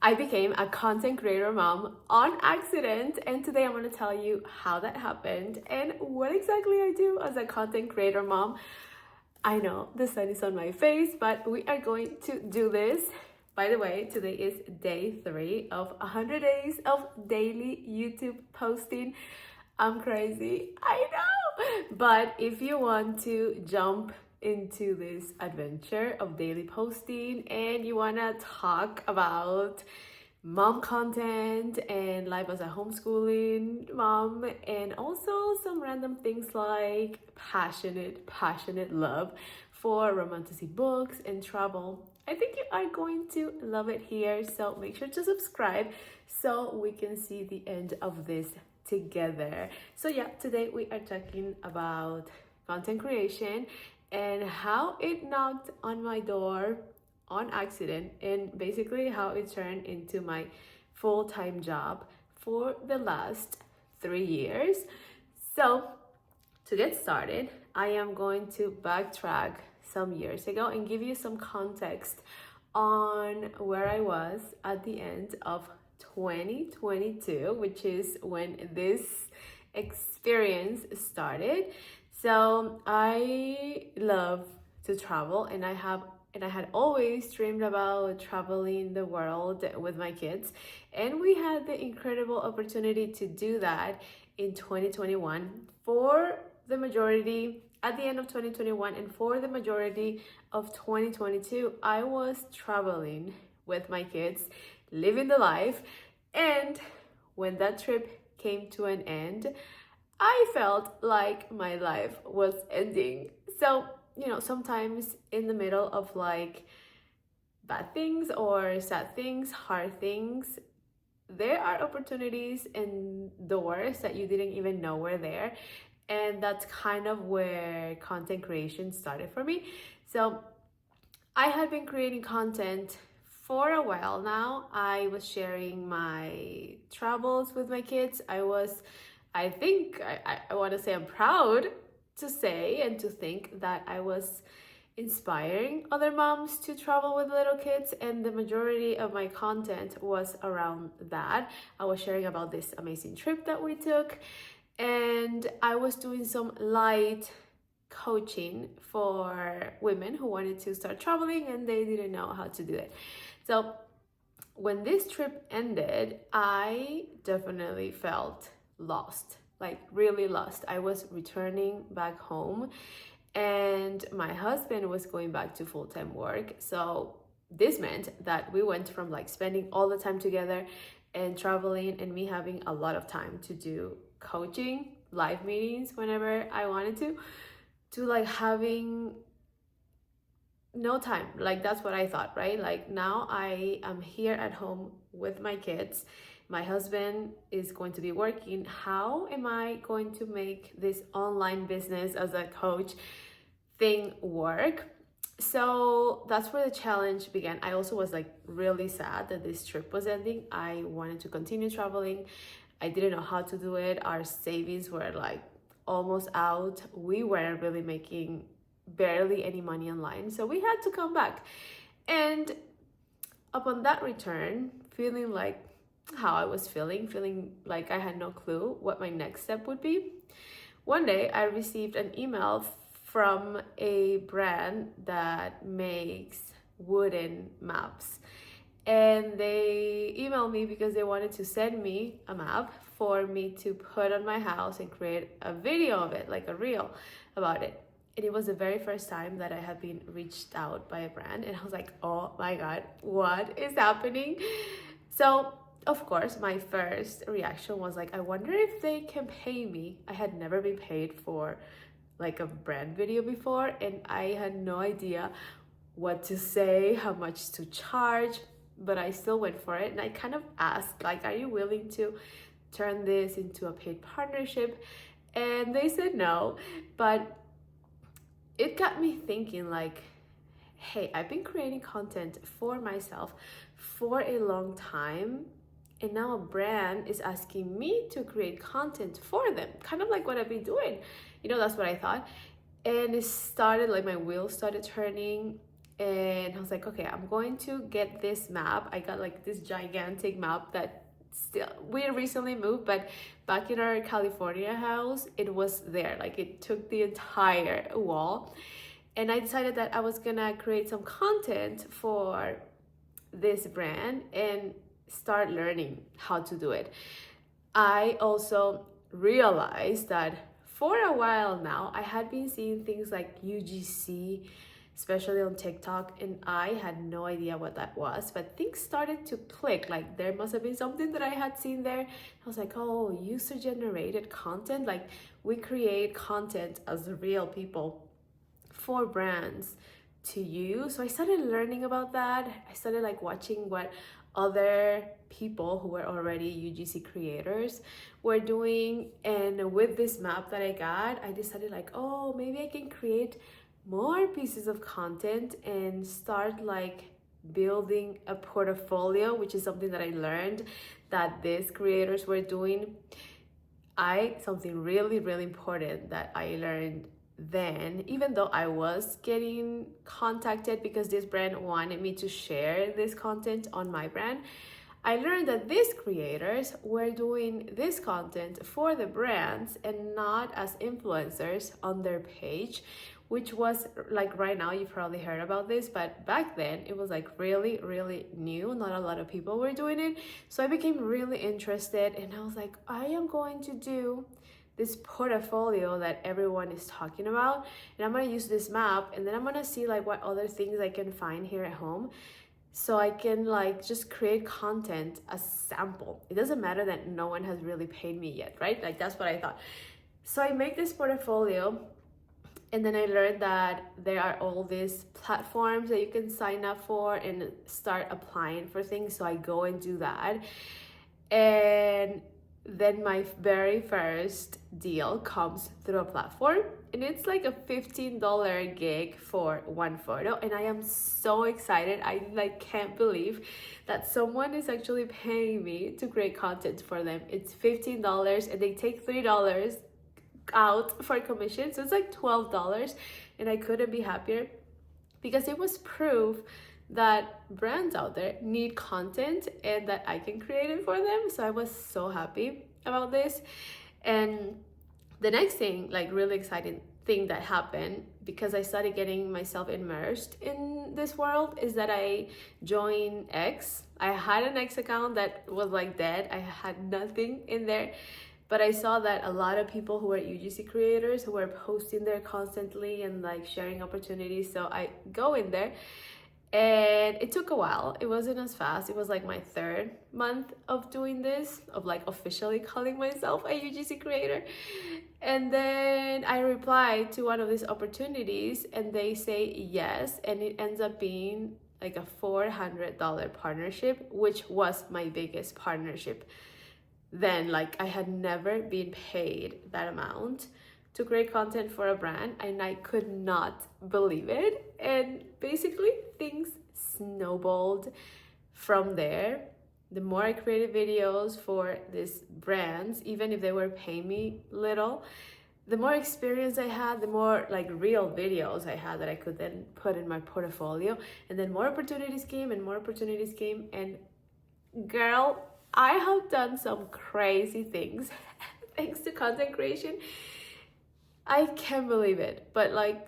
I became a content creator mom on accident, and today I'm going to tell you how that happened and what exactly I do as a content creator mom. I know the sun is on my face, but we are going to do this. By the way, today is day 3 of 100 days of daily YouTube posting. I'm crazy, I know. But if you want to jump into this adventure of daily posting and you want to talk about mom content and life as a homeschooling mom, and also some random things like passionate love for romantic books and travel, I think you are going to love it here. So make sure to subscribe so we can see the end of this together. So yeah, today we are talking about content creation and how it knocked on my door on accident, and basically how it turned into my full-time job for the last 3 years. So to get started, I am going to backtrack some years ago and give you some context on where I was at the end of 2022, which is when this experience started. So I love to travel, and I had always dreamed about traveling the world with my kids, and we had the incredible opportunity to do that in 2021 for the majority at the end of 2021, and for the majority of 2022 I was traveling with my kids, living the life. And when that trip came to an end, I felt like my life was ending. So, sometimes in the middle of like bad things or sad things, hard things, there are opportunities and doors that you didn't even know were there. And that's kind of where content creation started for me. So I had been creating content for a while now. I was sharing my travels with my kids. I want to say I'm proud to say and to think that I was inspiring other moms to travel with little kids, and the majority of my content was around that. I was sharing about this amazing trip that we took, and I was doing some light coaching for women who wanted to start traveling and they didn't know how to do it. So when this trip ended, I definitely felt lost, like really lost. I was returning back home and my husband was going back to full-time work. So this meant that we went from like spending all the time together and traveling and me having a lot of time to do coaching, live meetings whenever I wanted to like having no time. Like that's what I thought, right? Like now I am here at home with my kids. My husband is going to be working. How am I going to make this online business as a coach thing work? So that's where the challenge began. I also was like really sad that this trip was ending. I wanted to continue traveling. I didn't know how to do it. Our savings were like almost out. We weren't really making barely any money online. So we had to come back. And upon that return, feeling like how I was feeling like I had no clue what my next step would be, one day I received an email from a brand that makes wooden maps. And they emailed me because they wanted to send me a map for me to put on my house and create a video of it, like a reel about it. And it was the very first time that I had been reached out by a brand. And I was like, oh my God, what is happening? So, of course, my first reaction was like, I wonder if they can pay me. I had never been paid for like a brand video before, and I had no idea what to say, how much to charge, but I still went for it. And I kind of asked, like, are you willing to turn this into a paid partnership? And they said no, but it got me thinking like, hey, I've been creating content for myself for a long time, and now a brand is asking me to create content for them, kind of like what I've been doing. That's what I thought. And it started, like my wheels started turning, And I was like, okay, I'm going to get this map. I got like this gigantic map that still, we recently moved, but back in our California house, it was there. Like it took the entire wall. And I decided that I was gonna create some content for this brand and start learning how to do it. I also realized that for a while now, I had been seeing things like UGC, especially on TikTok, and I had no idea what that was, but things started to click. Like there must have been something that I had seen there. I was like, oh, user generated content. Like we create content as real people for brands to use. So I started learning about that. I started like watching what other people who were already UGC creators were doing. And with this map that I got, I decided like, oh, maybe I can create more pieces of content and start like building a portfolio, which is something that I learned that these creators were doing. Something really, really important that I learned then, even though I was getting contacted because this brand wanted me to share this content on my brand, I learned that these creators were doing this content for the brands and not as influencers on their page, which was like right now, you've probably heard about this, but back then it was like really, really new. Not a lot of people were doing it. So I became really interested and I was like, I am going to do this portfolio that everyone is talking about, and I'm gonna use this map, and then I'm gonna see like what other things I can find here at home, so I can like just create content as sample. It doesn't matter that no one has really paid me yet, right? Like that's what I thought. So I make this portfolio, and then I learned that there are all these platforms that you can sign up for and start applying for things. So I go and do that, and then my very first deal comes through a platform, and it's like a $15 gig for one photo, and I am so excited. I like can't believe that someone is actually paying me to create content for them. It's $15 and they take $3 out for commission, so it's like $12, and I couldn't be happier because it was proof that brands out there need content and that I can create it for them. So I was so happy about this. And the next thing, like really exciting thing that happened, because I started getting myself immersed in this world, is that I joined X. I had an X account that was like dead. I had nothing in there. But I saw that a lot of people who were UGC creators who were posting there constantly and like sharing opportunities. So I go in there. And it took a while. It wasn't as fast. It was like my third month of doing this, of like officially calling myself a UGC creator. And then I replied to one of these opportunities and they say yes. And it ends up being like a $400 partnership, which was my biggest partnership. Then like I had never been paid that amount to create content for a brand, and I could not believe it. And basically things snowballed from there. The more I created videos for these brands, even if they were paying me little, the more experience I had, the more like real videos I had that I could then put in my portfolio. And then more opportunities came and more opportunities came. And girl, I have done some crazy things thanks to content creation. I can't believe it. But like,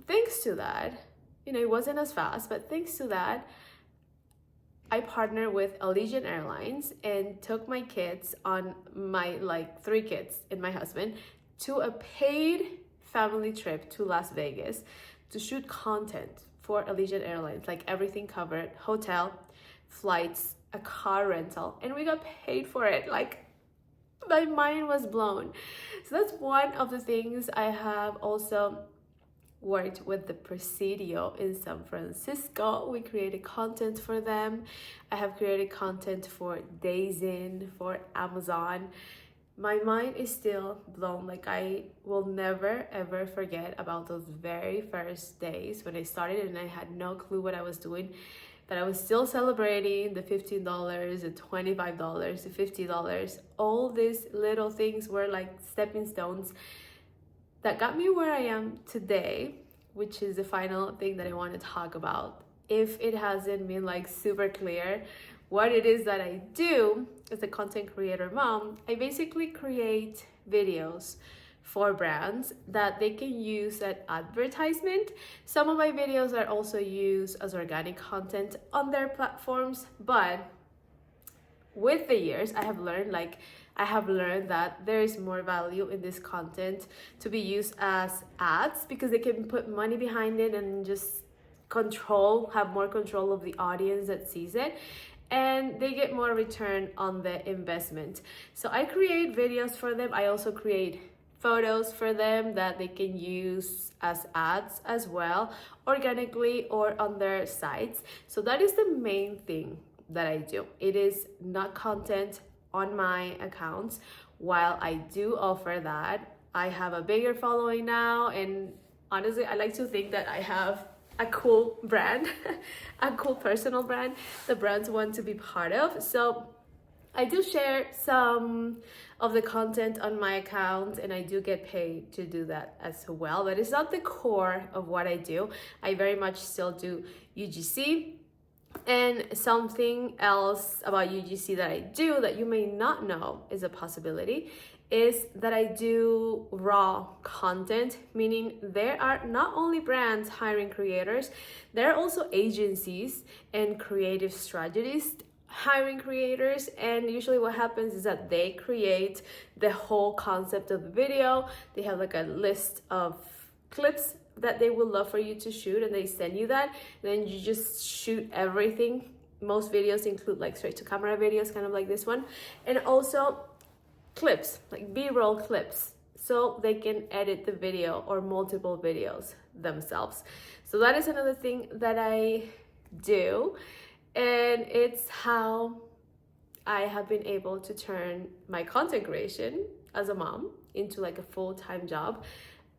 thanks to that, it wasn't as fast, but thanks to that, I partnered with Allegiant Airlines and took my kids on my like 3 kids and my husband to a paid family trip to Las Vegas to shoot content for Allegiant Airlines, like everything covered, hotel, flights, a car rental, and we got paid for it. Like, my mind was blown. So that's one of the things. I have also worked with the Presidio in San Francisco. We created content for them. I have created content for Days In, for Amazon. My mind is still blown. Like, I will never ever forget about those very first days when I started and I had no clue what I was doing. But I was still celebrating the $15, the $25, the $50. All these little things were like stepping stones that got me where I am today, which is the final thing that I want to talk about. If it hasn't been like super clear what it is that I do as a content creator mom, I basically create videos for brands that they can use as advertisement. Some of my videos are also used as organic content on their platforms, but with the years I have learned that there is more value in this content to be used as ads, because they can put money behind it and just have more control of the audience that sees it, and they get more return on the investment. So I create videos for them. I also create photos for them that they can use as ads as well, organically or on their sites. So that is the main thing that I do. It is not content on my accounts. While I do offer that, I have a bigger following now, and honestly I like to think that I have a cool brand, a cool personal brand the brands want to be part of. So I do share some of the content on my account, and I do get paid to do that as well, but it's not the core of what I do. I very much still do UGC. And something else about UGC that I do that you may not know is a possibility is that I do raw content, meaning there are not only brands hiring creators, there are also agencies and creative strategists hiring creators. And usually what happens is that they create the whole concept of the video. They have like a list of clips that they would love for you to shoot, and they send you that. Then you just shoot everything. Most videos include like straight to camera videos, kind of like this one, and also clips, like B-roll clips, so they can edit the video or multiple videos themselves. So that is another thing that I do, and it's how I have been able to turn my content creation as a mom into like a full-time job.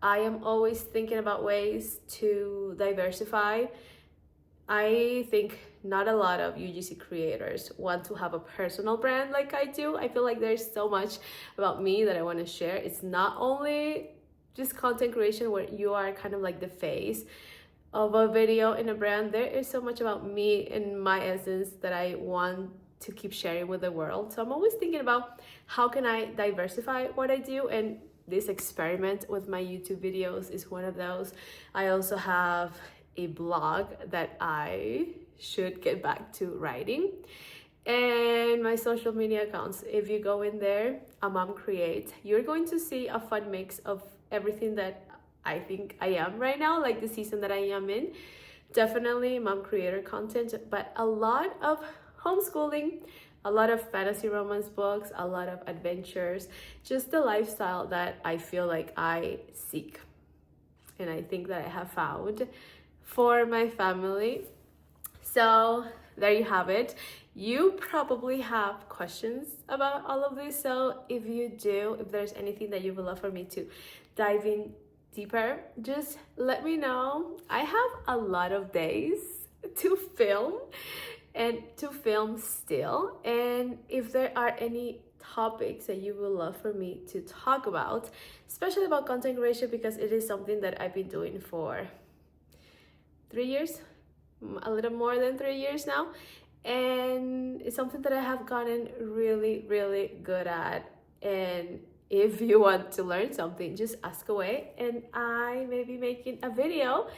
I am always thinking about ways to diversify. I think not a lot of UGC creators want to have a personal brand like I do. I feel like there's so much about me that I want to share. It's not only just content creation where you are kind of like the face of a video in a brand. There is so much about me and my essence that I want to keep sharing with the world. So I'm always thinking about how can I diversify what I do, and this experiment with my YouTube videos is one of those. I also have a blog that I should get back to writing, and my social media accounts. If you go in there, A Mom Creates, you're going to see a fun mix of everything that I think I am right now, like the season that I am in. Definitely mom creator content, but a lot of homeschooling, a lot of fantasy romance books, a lot of adventures, just the lifestyle that I feel like I seek, and I think that I have found for my family. So there you have it. You probably have questions about all of this, so if you do, if there's anything that you would love for me to dive in deeper, just let me know. I have a lot of days to film still, and if there are any topics that you would love for me to talk about, especially about content creation, because it is something that I've been doing for 3 years, a little more than 3 years now, and it's something that I have gotten really, really good at. And if you want to learn something, just ask away, and I may be making a video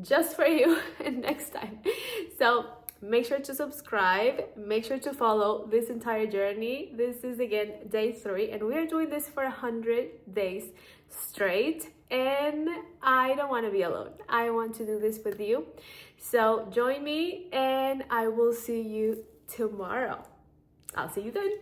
just for you next time. So make sure to subscribe, make sure to follow this entire journey. This is again day 3, and we are doing this for 100 days straight, and I don't want to be alone. I want to do this with you. So join me, and I will see you tomorrow. I'll see you then.